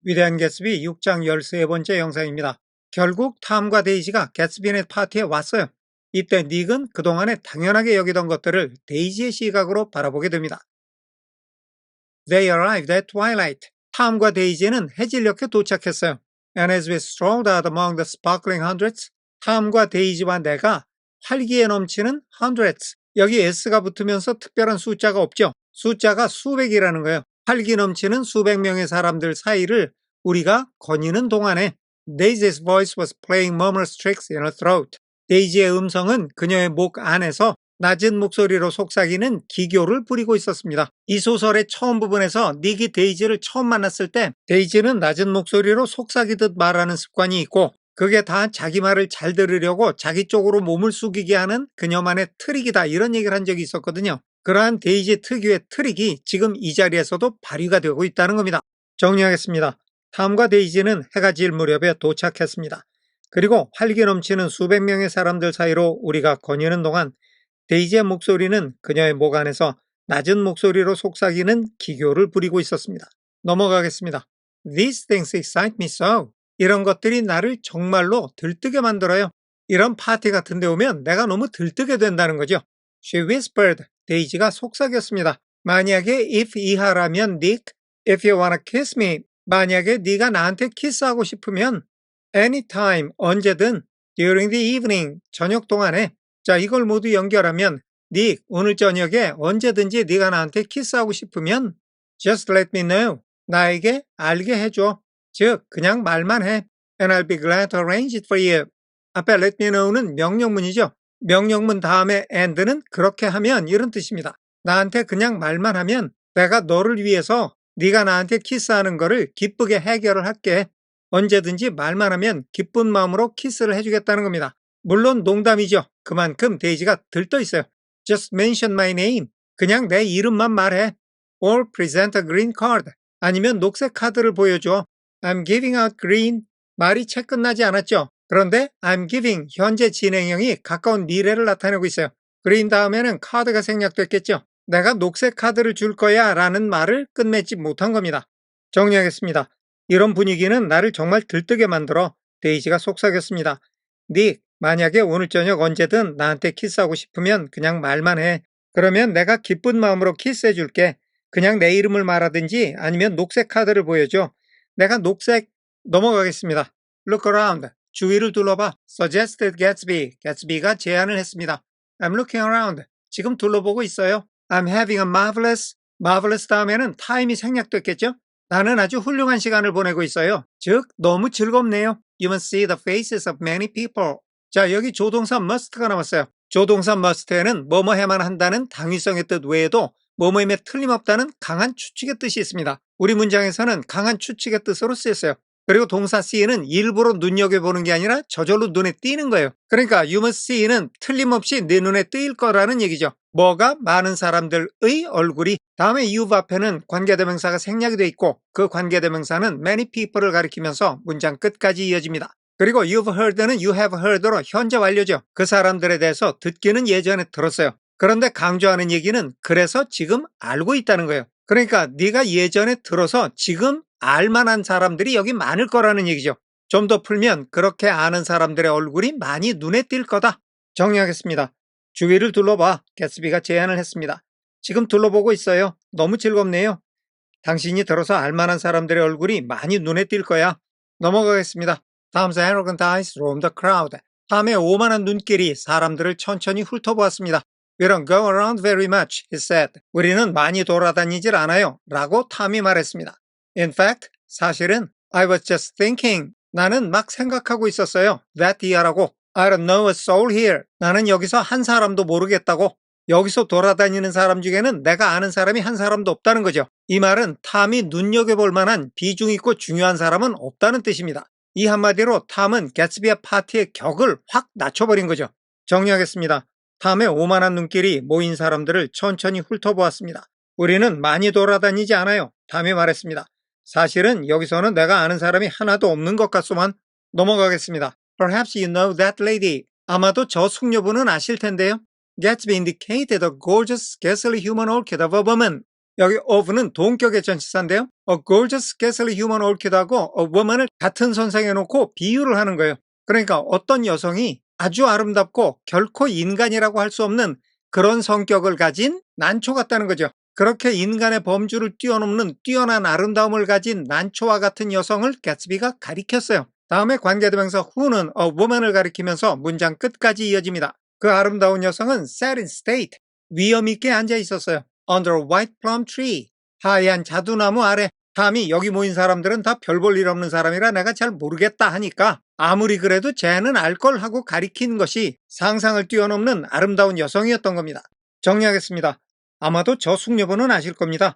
위대한 개츠비 6장 13번째 영상입니다. 결국 탐과 데이지가 개츠비네 파티에 왔어요. 이때 닉은 그동안에 당연하게 여기던 것들을 데이지의 시각으로 바라보게 됩니다. They arrived at twilight. 탐과 데이지는 해질녘에 도착했어요. And as we strolled out among the sparkling hundreds, 탐과 데이지와 내가 활기에 넘치는 hundreds. 여기 s가 붙으면서 특별한 숫자가 없죠. 숫자가 수백이라는 거예요. 활기 넘치는 수백 명의 사람들 사이를 우리가 거니는 동안에 Daisy's voice was playing murmurous tricks in her throat. 데이지의 음성은 그녀의 목 안에서 낮은 목소리로 속삭이는 기교를 부리고 있었습니다. 이 소설의 처음 부분에서 닉이 데이지를 처음 만났을 때 데이지는 낮은 목소리로 속삭이듯 말하는 습관이 있고 그게 다 자기 말을 잘 들으려고 자기 쪽으로 몸을 숙이게 하는 그녀만의 트릭이다 이런 얘기를 한 적이 있었거든요. 그러한 데이지 특유의 트릭이 지금 이 자리에서도 발휘가 되고 있다는 겁니다. 정리하겠습니다. 탐과 데이지는 해가 질 무렵에 도착했습니다. 그리고 활기 넘치는 수백 명의 사람들 사이로 우리가 거니는 동안 데이지의 목소리는 그녀의 목 안에서 낮은 목소리로 속삭이는 기교를 부리고 있었습니다. 넘어가겠습니다. These things excite me so. 이런 것들이 나를 정말로 들뜨게 만들어요. 이런 파티 같은 데 오면 내가 너무 들뜨게 된다는 거죠. She whispered. 데이지가 속삭였습니다. 만약에 if 이하라면 Nick, if you wanna kiss me. 만약에 네가 나한테 키스하고 싶으면 anytime, 언제든 during the evening, 저녁 동안에 자, 이걸 모두 연결하면 닉, 오늘 저녁에 언제든지 네가 나한테 키스하고 싶으면 just let me know. 나에게 알게 해줘. 즉, 그냥 말만 해. And I'll be glad to arrange it for you. 앞에 let me know는 명령문이죠. 명령문 다음에 and는 그렇게 하면 이런 뜻입니다. 나한테 그냥 말만 하면 내가 너를 위해서 네가 나한테 키스하는 거를 기쁘게 해결을 할게. 언제든지 말만 하면 기쁜 마음으로 키스를 해주겠다는 겁니다. 물론 농담이죠. 그만큼 데이지가 들떠 있어요. Just mention my name. 그냥 내 이름만 말해. Or present a green card. 아니면 녹색 카드를 보여줘. I'm giving out green. 말이 채 끝나지 않았죠. 그런데 I'm giving 현재 진행형이 가까운 미래를 나타내고 있어요. green 다음에는 카드가 생략됐겠죠. 내가 녹색 카드를 줄 거야 라는 말을 끝맺지 못한 겁니다. 정리하겠습니다. 이런 분위기는 나를 정말 들뜨게 만들어 데이지가 속삭였습니다. 닉, 만약에 오늘 저녁 언제든 나한테 키스하고 싶으면 그냥 말만 해. 그러면 내가 기쁜 마음으로 키스해 줄게. 그냥 내 이름을 말하든지 아니면 녹색 카드를 보여줘. 내가 녹색 넘어가겠습니다. Look around. 주위를 둘러봐. Suggested Gatsby. Gatsby가 제안을 했습니다. I'm looking around. 지금 둘러보고 있어요. I'm having a marvelous. marvelous 다음에는 time이 생략됐겠죠? 나는 아주 훌륭한 시간을 보내고 있어요. 즉, 너무 즐겁네요. You must see the faces of many people. 자, 여기 조동사 must가 나왔어요. 조동사 must에는 뭐뭐 해만 한다는 당위성의 뜻 외에도 뭐뭐임에 틀림없다는 강한 추측의 뜻이 있습니다. 우리 문장에서는 강한 추측의 뜻으로 쓰였어요. 그리고 동사 see는 일부러 눈여겨보는 게 아니라 저절로 눈에 띄는 거예요. 그러니까 you must see는 틀림없이 내 눈에 띄일 거라는 얘기죠. 뭐가 많은 사람들의 얼굴이 다음에 you've 앞에는 관계대명사가 생략이 돼 있고 그 관계대명사는 many people을 가리키면서 문장 끝까지 이어집니다. 그리고 you've heard는 you have heard로 현재 완료죠. 그 사람들에 대해서 듣기는 예전에 들었어요. 그런데 강조하는 얘기는 그래서 지금 알고 있다는 거예요. 그러니까 네가 예전에 들어서 지금 알만한 사람들이 여기 많을 거라는 얘기죠. 좀 더 풀면 그렇게 아는 사람들의 얼굴이 많이 눈에 띌 거다. 정리하겠습니다. 주위를 둘러봐. 개츠비가 제안을 했습니다. 지금 둘러보고 있어요. 너무 즐겁네요. 당신이 들어서 알만한 사람들의 얼굴이 많이 눈에 띌 거야. 넘어가겠습니다. 다음서 arrogant eyes roam the crowd. 다음에 오만한 눈길이 사람들을 천천히 훑어보았습니다. We don't go around very much, he said. 우리는 많이 돌아다니질 않아요. 라고 탐이 말했습니다. In fact, 사실은 I was just thinking. 나는 막 생각하고 있었어요. That year라고. I don't know a soul here. 나는 여기서 한 사람도 모르겠다고. 여기서 돌아다니는 사람 중에는 내가 아는 사람이 한 사람도 없다는 거죠. 이 말은 탐이 눈여겨볼 만한 비중 있고 중요한 사람은 없다는 뜻입니다. 이 한마디로 탐은 개츠비의 파티의 격을 확 낮춰버린 거죠. 정리하겠습니다. 탐의 오만한 눈길이 모인 사람들을 천천히 훑어보았습니다. 우리는 많이 돌아다니지 않아요. 탐이 말했습니다. 사실은 여기서는 내가 아는 사람이 하나도 없는 것 같소만. 넘어가겠습니다. Perhaps you know that lady. 아마도 저 숙녀분은 아실 텐데요. Gatsby indicated a gorgeous, scarcely human orchid of a woman. 여기 of는 동격의 전치사인데요. A gorgeous scarcely human orchid하고 a woman을 같은 선상에 놓고 비유를 하는 거예요. 그러니까 어떤 여성이 아주 아름답고 결코 인간이라고 할 수 없는 그런 성격을 가진 난초 같다는 거죠. 그렇게 인간의 범주를 뛰어넘는 뛰어난 아름다움을 가진 난초와 같은 여성을 개츠비가 가리켰어요. 다음에 관계대명사 who는 a woman을 가리키면서 문장 끝까지 이어집니다. 그 아름다운 여성은 sat in state, 위엄 있게 앉아 있었어요. Under a white plum tree, 하얀 자두나무 아래. 탐이 여기 모인 사람들은 다 별 볼 일 없는 사람이라 내가 잘 모르겠다 하니까 아무리 그래도 쟤는 알 걸 하고 가리킨 것이 상상을 뛰어넘는 아름다운 여성이었던 겁니다. 정리하겠습니다. 아마도 저 숙녀분은 아실 겁니다.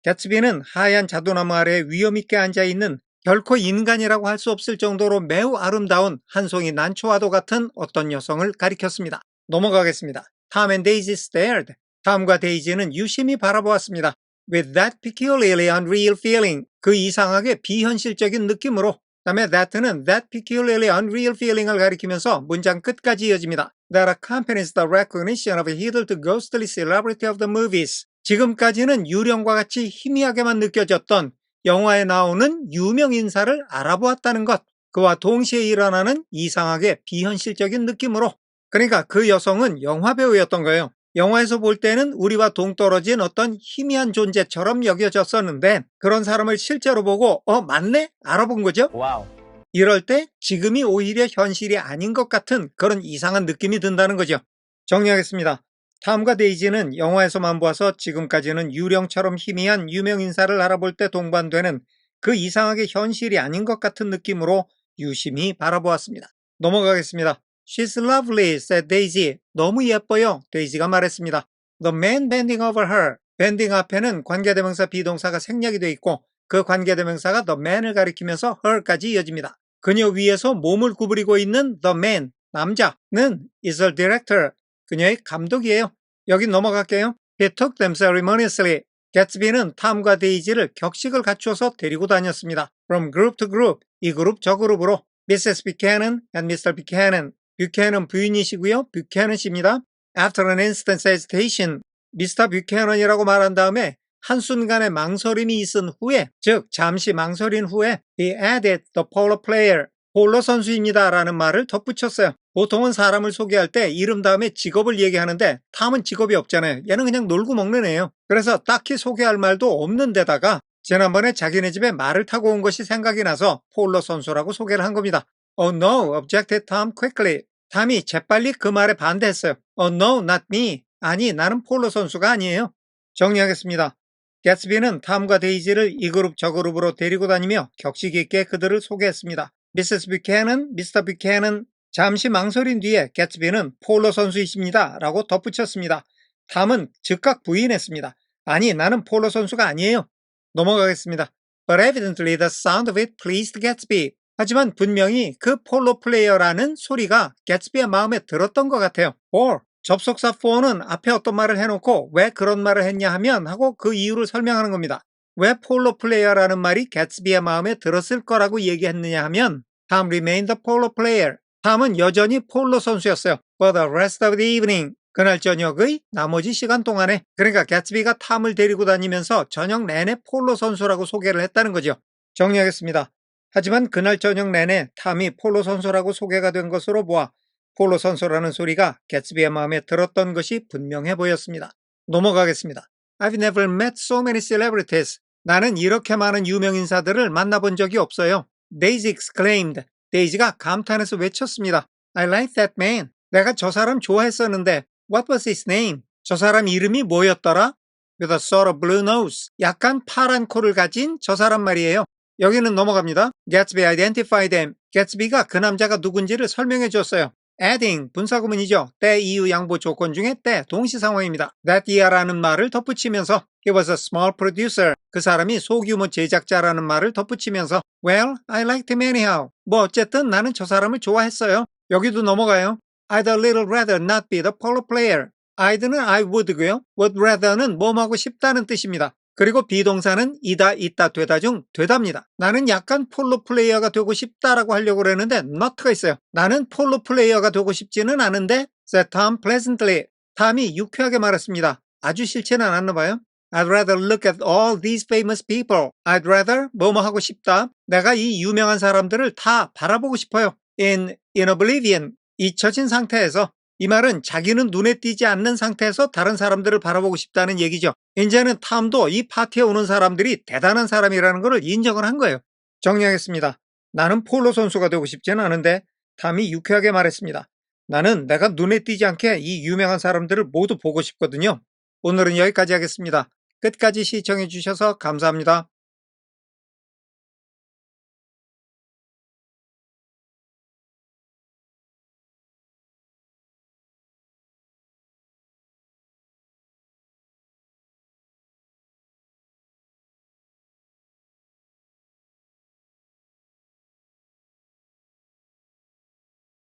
개츠비는 하얀 자두나무 아래에 위엄 있게 앉아있는 결코 인간이라고 할 수 없을 정도로 매우 아름다운 한 송이 난초와도 같은 어떤 여성을 가리켰습니다. 넘어가겠습니다. Tom and Daisy stared. 탐과 데이지는 유심히 바라보았습니다. With that peculiarly unreal feeling. 그 이상하게 비현실적인 느낌으로. 다음에 that는 that peculiarly unreal feeling을 가리키면서 문장 끝까지 이어집니다. That accompanies the recognition of a hitherto ghostly celebrity of the movies. 지금까지는 유령과 같이 희미하게만 느껴졌던 영화에 나오는 유명 인사를 알아보았다는 것. 그와 동시에 일어나는 이상하게 비현실적인 느낌으로. 그러니까 그 여성은 영화배우였던 거예요. 영화에서 볼 때는 우리와 동떨어진 어떤 희미한 존재처럼 여겨졌었는데 그런 사람을 실제로 보고 맞네? 알아본 거죠? 와우. 이럴 때 지금이 오히려 현실이 아닌 것 같은 그런 이상한 느낌이 든다는 거죠. 정리하겠습니다. 탐과 데이지는 영화에서만 보아서 지금까지는 유령처럼 희미한 유명 인사를 알아볼 때 동반되는 그 이상하게 현실이 아닌 것 같은 느낌으로 유심히 바라보았습니다. 넘어가겠습니다. She's lovely, said Daisy. 너무 예뻐요, 데이지가 말했습니다. The man bending over her. bending 앞에는 관계대명사 비동사가 생략이 되어 있고 그 관계대명사가 the man을 가리키면서 her까지 이어집니다. 그녀 위에서 몸을 구부리고 있는 the man, 남자는 is a director. 그녀의 감독이에요. 여기 넘어갈게요. He took them ceremoniously. 개츠비는 탐과 데이지를 격식을 갖추어서 데리고 다녔습니다. From group to group. 이 그룹 저 그룹으로. Mrs. Buchanan and Mr. Buchanan. 뷰캐넌 부인이시고요. 뷰캐넌 씨입니다. After an instant's hesitation, 미스터 뷰캐넌이라고 말한 다음에 한순간의 망설임이 있은 후에, 즉 잠시 망설인 후에 he added the polo player, 폴로 선수입니다 라는 말을 덧붙였어요. 보통은 사람을 소개할 때 이름 다음에 직업을 얘기하는데 탐은 직업이 없잖아요. 얘는 그냥 놀고 먹는 애예요. 그래서 딱히 소개할 말도 없는 데다가 지난번에 자기네 집에 말을 타고 온 것이 생각이 나서 폴로 선수라고 소개를 한 겁니다. Oh no, objected Tom quickly. 탐이 재빨리 그 말에 반대했어요. Oh no, not me. 아니, 나는 폴로 선수가 아니에요. 정리하겠습니다. 개츠비는 탐과 데이지를 이 그룹 저 그룹으로 데리고 다니며 격식 있게 그들을 소개했습니다. Mrs. Buchanan, Mr. Buchanan. 잠시 망설인 뒤에 개츠비는 폴로 선수이십니다 라고 덧붙였습니다. 탐은 즉각 부인했습니다. 아니, 나는 폴로 선수가 아니에요. 넘어가겠습니다. But evidently the sound of it pleased Gatsby. 하지만 분명히 그 폴로 플레이어라는 소리가 개츠비의 마음에 들었던 것 같아요. or 접속사 for는 앞에 어떤 말을 해놓고 왜 그런 말을 했냐 하면 하고 그 이유를 설명하는 겁니다. 왜 폴로 플레이어라는 말이 개츠비의 마음에 들었을 거라고 얘기했느냐 하면 Tom remained a polo player. 탐은 여전히 폴로 선수였어요. For the rest of the evening. 그날 저녁의 나머지 시간 동안에. 그러니까 개츠비가 탐을 데리고 다니면서 저녁 내내 폴로 선수라고 소개를 했다는 거죠. 정리하겠습니다. 하지만 그날 저녁 내내 탐이 폴로 선수라고 소개가 된 것으로 보아 폴로 선수라는 소리가 개츠비의 마음에 들었던 것이 분명해 보였습니다. 넘어가겠습니다. I've never met so many celebrities. 나는 이렇게 많은 유명 인사들을 만나본 적이 없어요. Daisy exclaimed. 데이지가 감탄해서 외쳤습니다. I like that man. 내가 저 사람 좋아했었는데 What was his name? 저 사람 이름이 뭐였더라? With a sort of blue nose. 약간 파란 코를 가진 저 사람 말이에요. 여기는 넘어갑니다. Gatsby identified them. 개츠비가 그 남자가 누군지를 설명해 줬어요. adding, 분사구문이죠. 때, 이유, 양보, 조건 중에 때, 동시상황입니다. that year라는 말을 덧붙이면서 he was a small producer. 그 사람이 소규모 제작자라는 말을 덧붙이면서 well, I liked him anyhow. 뭐 어쨌든 나는 저 사람을 좋아했어요. 여기도 넘어가요. I'd a little rather not be the polo player. I'd는 I would고요. would rather는 뭐하고 싶다는 뜻입니다. 그리고 비동사는 이다, 있다, 되다 중 되답니다. 나는 약간 폴로 플레이어가 되고 싶다라고 하려고 그랬는데 not가 있어요. 나는 폴로 플레이어가 되고 싶지는 않은데 said Tom pleasantly. 탐이 유쾌하게 말했습니다. 아주 싫지는 않았나 봐요. I'd rather look at all these famous people. I'd rather 뭐뭐 하고 싶다. 내가 이 유명한 사람들을 다 바라보고 싶어요. In oblivion, 잊혀진 상태에서. 이 말은 자기는 눈에 띄지 않는 상태에서 다른 사람들을 바라보고 싶다는 얘기죠. 이제는 탐도 이 파티에 오는 사람들이 대단한 사람이라는 것을 인정을 한 거예요. 정리하겠습니다. 나는 폴로 선수가 되고 싶지는 않은데 탐이 유쾌하게 말했습니다. 나는 내가 눈에 띄지 않게 이 유명한 사람들을 모두 보고 싶거든요. 오늘은 여기까지 하겠습니다. 끝까지 시청해 주셔서 감사합니다.